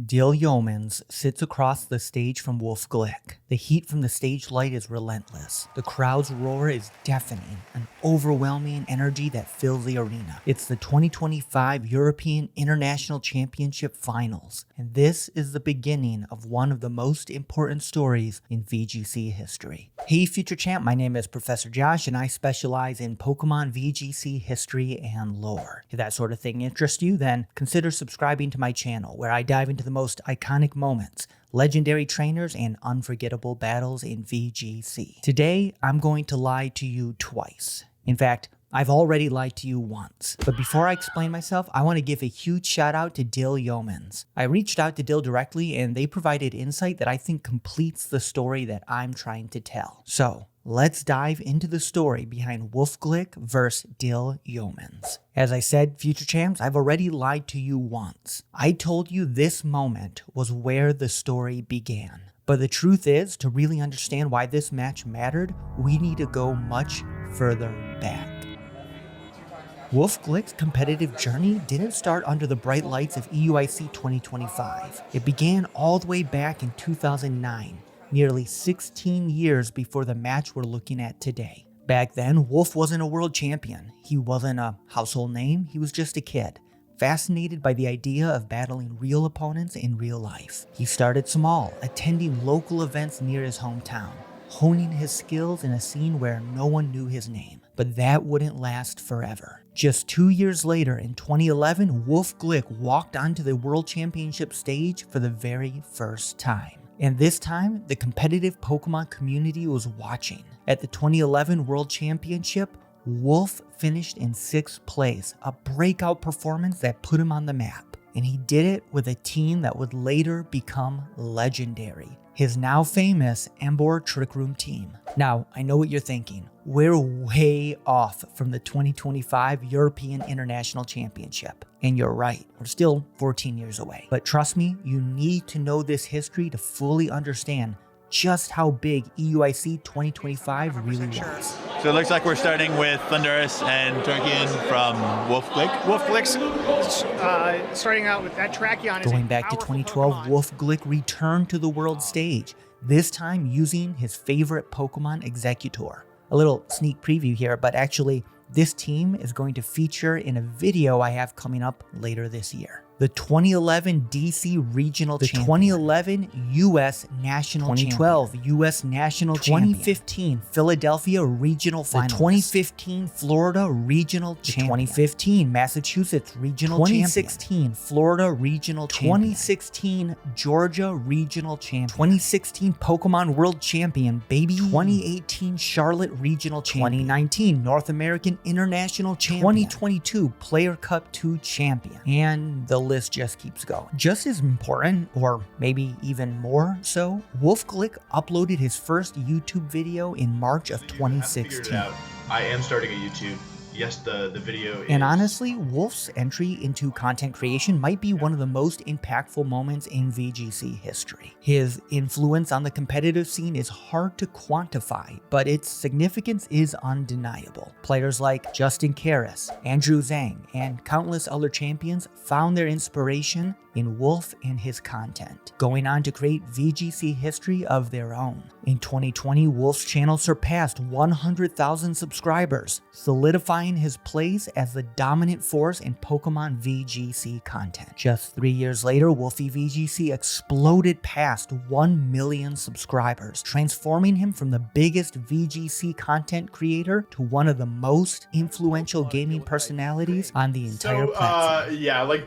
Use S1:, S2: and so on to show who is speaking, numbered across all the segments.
S1: Dyl Yeomans sits across the stage from Wolfe Glick. The heat from the stage light is relentless. The crowd's roar is deafening, an overwhelming energy that fills the arena. It's the 2025 European International Championship Finals, and this is the beginning of one of the most important stories in VGC history. Hey future champ, my name is Professor Josh and I specialize in Pokemon VGC history and lore. If that sort of thing interests you, then consider subscribing to my channel where I dive into the most iconic moments, legendary trainers, and unforgettable battles in VGC. Today, I'm going to lie to you twice. In fact, I've already lied to you once. But before I explain myself, I want to give a huge shout out to Dyl Yeomans. I reached out to Dyl directly and they provided insight that I think completes the story that I'm trying to tell. So, let's dive into the story behind Wolfe Glick vs. Dyl Yeomans. As I said, future champs, I've already lied to you once. I told you this moment was where the story began. But the truth is, to really understand why this match mattered, we need to go much further back. Wolfe Glick's competitive journey didn't start under the bright lights of EUIC 2025. It began all the way back in 2009. Nearly 16 years before the match we're looking at today. Back then, Wolfe wasn't a world champion. He wasn't a household name, he was just a kid, fascinated by the idea of battling real opponents in real life. He started small, attending local events near his hometown, honing his skills in a scene where no one knew his name. But that wouldn't last forever. Just 2 years later, in 2011, Wolfe Glick walked onto the World Championship stage for the very first time. And this time, the competitive Pokemon community was watching. At the 2011 World Championship, Wolfe finished in 6th place, a breakout performance that put him on the map. And he did it with a team that would later become legendary. His now famous Embor Trick Room team. Now, I know what you're thinking. We're way off from the 2025 European International Championship. And you're right, we're still 14 years away. But trust me, you need to know this history to fully understand just how big EUIC 2025 really was.
S2: So it looks like we're starting with Thunderous and Turkian from Wolfe Glick.
S3: Wolfe Glick's starting out with that Tracheon.
S1: Going back to 2012, Wolfe Glick returned to the world stage, this time using his favorite Pokemon Executor. A little sneak preview here, but actually, this team is going to feature in a video I have coming up later this year. The 2011 DC Regional Champion. 2011 U.S. National Champion. 2012 U.S. National Champion. 2015 Philadelphia Regional Finals. The 2015 Florida Regional Champion. 2015 Massachusetts Regional Champion. 2016 Florida Regional Champion. 2016 Georgia Regional Champion. 2016 Pokemon World Champion, baby. 2018 Charlotte Regional Champion. 2019 North American International Champion. 2022 Player Cup 2 Champion. And the list just keeps going. Just as important, or maybe even more so, Wolfe Glick uploaded his first YouTube video in March of 2016.
S4: I am starting a YouTube. Yes, the video is...
S1: And honestly, Wolfe's entry into content creation might be one of the most impactful moments in VGC history. His influence on the competitive scene is hard to quantify, but its significance is undeniable. Players like Justin Karras, Andrew Zhang, and countless other champions found their inspiration in Wolfe and his content, going on to create VGC history of their own. In 2020, Wolfe's channel surpassed 100,000 subscribers, solidifying his place as the dominant force in Pokemon VGC content. Just 3 years later, Wolfe VGC exploded past 1 million subscribers, transforming him from the biggest VGC content creator to one of the most influential gaming personalities on the entire platform.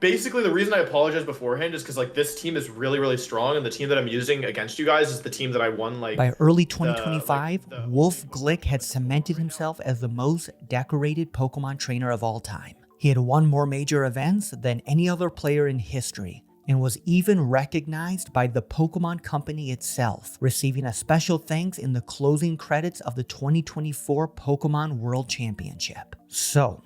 S4: Basically, the reason I apologize beforehand is because this team is really, really strong, and the team that I'm using against you guys is the team that I won.
S1: By early 2025, Wolfe Glick had cemented himself as the most decorated Pokemon trainer of all time. He had won more major events than any other player in history, and was even recognized by the Pokemon Company itself, receiving a special thanks in the closing credits of the 2024 Pokemon World Championship. So,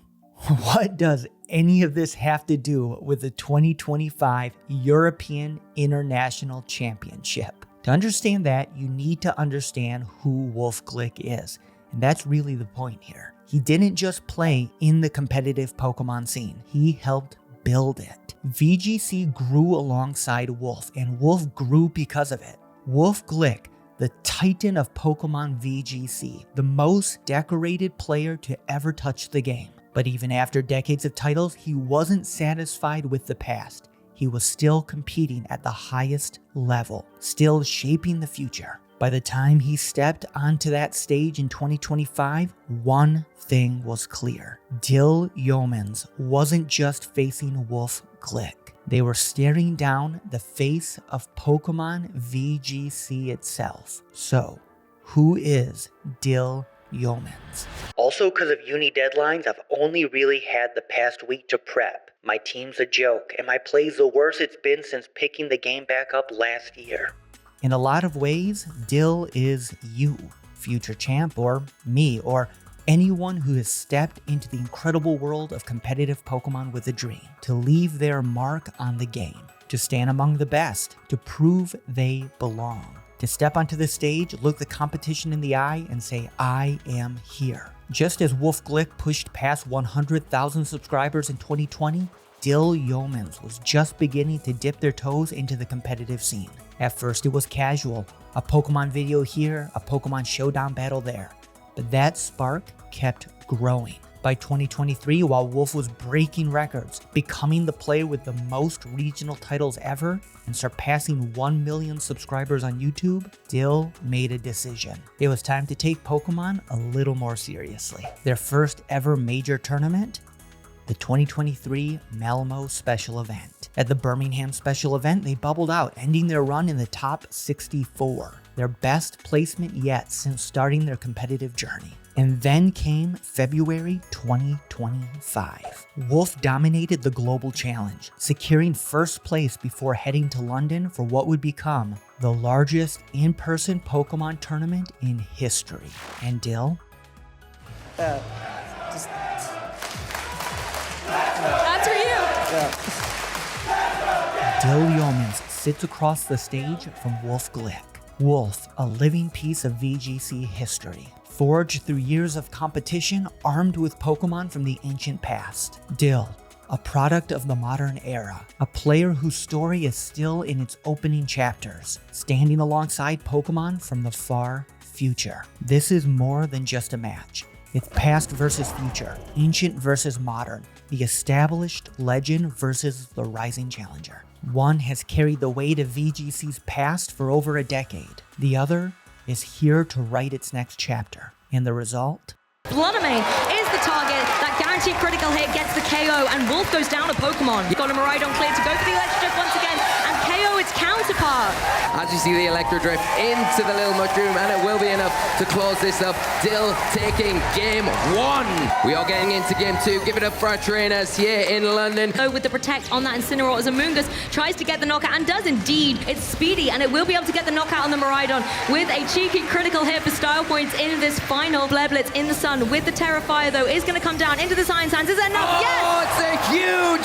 S1: what does any of this have to do with the 2025 European International Championship? To understand that, you need to understand who Wolfe Glick is, and that's really the point here. He didn't just play in the competitive Pokemon scene, he helped build it. VGC grew alongside Wolfe, and Wolfe grew because of it. Wolfe Glick, the titan of Pokemon VGC, the most decorated player to ever touch the game. But even after decades of titles, he wasn't satisfied with the past. He was still competing at the highest level, still shaping the future. By the time he stepped onto that stage in 2025, one thing was clear. Dyl Yeomans wasn't just facing Wolfe Glick. They were staring down the face of Pokemon VGC itself. So, who is Dyl Yeomans? Also, because of uni deadlines, I've only really had the past week to prep. My team's a joke, and my play's the worst it's been since picking the game back up last year. In a lot of ways, Dyl is you, future champ, or me, or anyone who has stepped into the incredible world of competitive Pokemon with a dream, to leave their mark on the game, to stand among the best, to prove they belong, to step onto the stage, look the competition in the eye, and say, I am here. Just as Wolfe Glick pushed past 100,000 subscribers in 2020, Dyl Yeomans was just beginning to dip their toes into the competitive scene. At first it was casual, a Pokemon video here, a Pokemon Showdown battle there. But that spark kept growing. By 2023, while Wolfe was breaking records, becoming the player with the most regional titles ever, and surpassing 1 million subscribers on YouTube, Dyl made a decision. It was time to take Pokemon a little more seriously. Their first ever major tournament, the 2023 Malmo Special Event. At the Birmingham Special Event, they bubbled out, ending their run in the top 64, their best placement yet since starting their competitive journey. And then came February 2025. Wolfe dominated the global challenge, securing first place before heading to London for what would become the largest in-person Pokemon tournament in history. And Dyl?
S5: That's for you.
S1: Dyl Yeomans sits across the stage from Wolfe Glick. Wolfe, a living piece of VGC history, forged through years of competition, armed with Pokemon from the ancient past. Dyl, a product of the modern era, a player whose story is still in its opening chapters, standing alongside Pokemon from the far future. This is more than just a match. It's past versus future, ancient versus modern, the established legend versus the rising challenger. One has carried the weight of VGC's past for over a decade. The other is here to write its next chapter. And the result?
S5: Bloodamane is the target. That guaranteed critical hit gets the KO, and Wolfe goes down a Pokemon. Got a Miraidon clear to go for the Electro Drift once again, and KO its counterpart.
S6: As you see the Electro Drift into the little mushroom, and it will be enough to close this up. Dyl taking game 1. We are getting into game 2. Give it up for our trainers here in London.
S5: With the Protect on that Incineroar as Amoonguss tries to get the knockout, and does indeed. It's speedy, and it will be able to get the knockout on the Miraidon with a cheeky critical hit for style points in this final. Blitz in the sun with the Terrifier, though, is going to come down into the Science Hands. Is that enough?
S6: Oh,
S5: Yes!
S6: it's a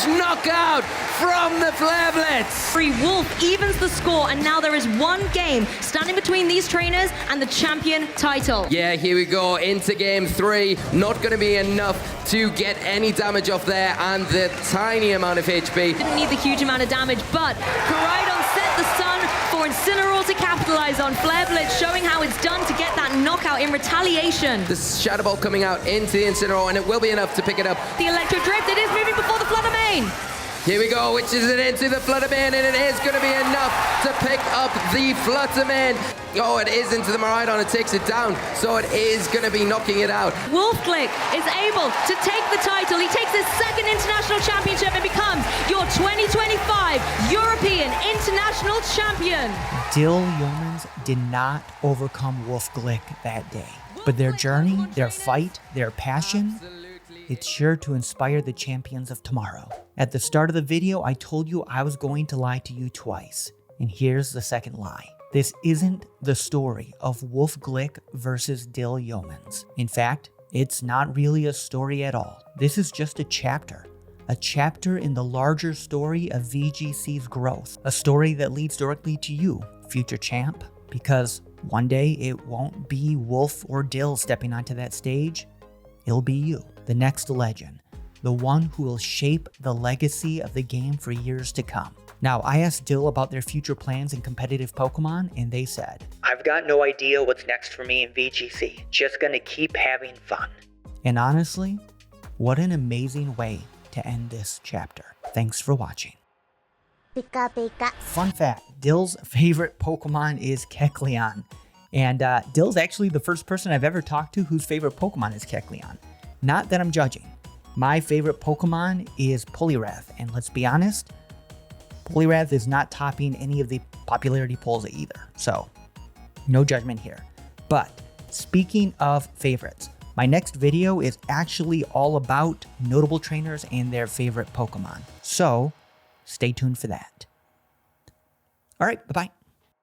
S6: huge knockout from the Blitz.
S5: Free Wolfe evens the score, and now there is one game standing between these trainers and the champion title.
S6: Yeah, here we go into game 3. Not going to be enough to get any damage off there, and the tiny amount of HP.
S5: Didn't need the huge amount of damage, but Koraidon set the sun for Incineroar to capitalize on. Flare Blitz showing how it's done to get that knockout in retaliation.
S6: The Shadow Ball coming out into the Incineroar, and it will be enough to pick it up.
S5: The Electro Drift, it is moving before the Bloodamane.
S6: Here we go, which is it into the Fluttermane, and it is going to be enough to pick up the Fluttermane. Oh, it is into the Miraidon, it takes it down, so it is going to be knocking it out.
S5: Wolfe Glick is able to take the title. He takes his second international championship and becomes your 2025 European International Champion.
S1: Dyl Yeomans did not overcome Wolfe Glick that day, but their journey, their fight, their passion, it's sure to inspire the champions of tomorrow. At the start of the video, I told you I was going to lie to you twice, and here's the second lie. This isn't the story of Wolfe Glick versus Dyl Yeomans. In fact, it's not really a story at all. This is just a chapter in the larger story of VGC's growth, a story that leads directly to you, future champ, because one day it won't be Wolfe or Dyl stepping onto that stage. It'll be you, the next legend, the one who will shape the legacy of the game for years to come. Now, I asked Dyl about their future plans in competitive Pokemon, and they said,
S7: I've got no idea what's next for me in VGC. Just gonna keep having fun.
S1: And honestly, what an amazing way to end this chapter. Thanks for watching.
S8: Pika pika.
S1: Fun fact, Dyl's favorite Pokemon is Kecleon. And Dyl's actually the first person I've ever talked to whose favorite Pokemon is Kecleon. Not that I'm judging. My favorite Pokemon is Poliwrath, and let's be honest, Poliwrath is not topping any of the popularity polls either, so no judgment here. But speaking of favorites, my next video is actually all about notable trainers and their favorite Pokemon, so stay tuned for that. All right, bye-bye.